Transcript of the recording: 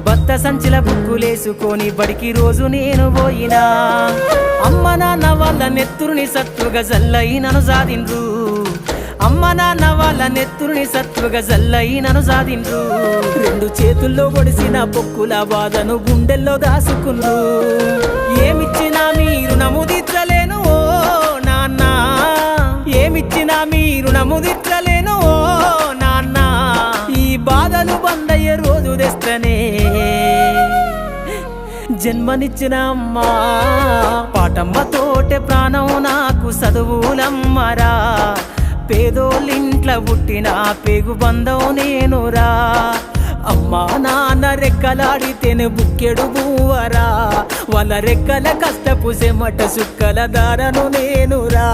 బత్త సంచిల బుక్కులేసుకొని బడికి రోజు నేను పోయినా అమ్మ నాన్న వాళ్ళ నెత్తురుని సత్తుగా జల్లయి నన్ను సాధిండ్రు అమ్మ నాన్న వాళ్ళ నెత్తురుని సత్తుగా జల్లయి నన్ను సాధిండ్రు రెండు చేతుల్లో ఒడిసిన పొక్కుల బాధను గుండెల్లో దాసుకుండ్రు ఏమిచ్చినా మీరు నముదిచ్చలేను ఓ నాన్న ఏమిచ్చినా మీరు నముదిచ్చలేను ఓ నాన్న ఈ బాధలు బందయ్యే రోజు తెస్తనే జన్మనిచ్చిన అమ్మా పాటమ్మ తోటే ప్రాణం నాకు చదువులమ్మరా పేదోళ్ళింట్ల పుట్టిన పేగు బంధం నేనురా అమ్మా నాన్న రెక్కలాడితేనే బుక్కెడు బువ్వరా వాళ్ళ రెక్కల కష్టపు సెమట సుక్కల దారను నేనురా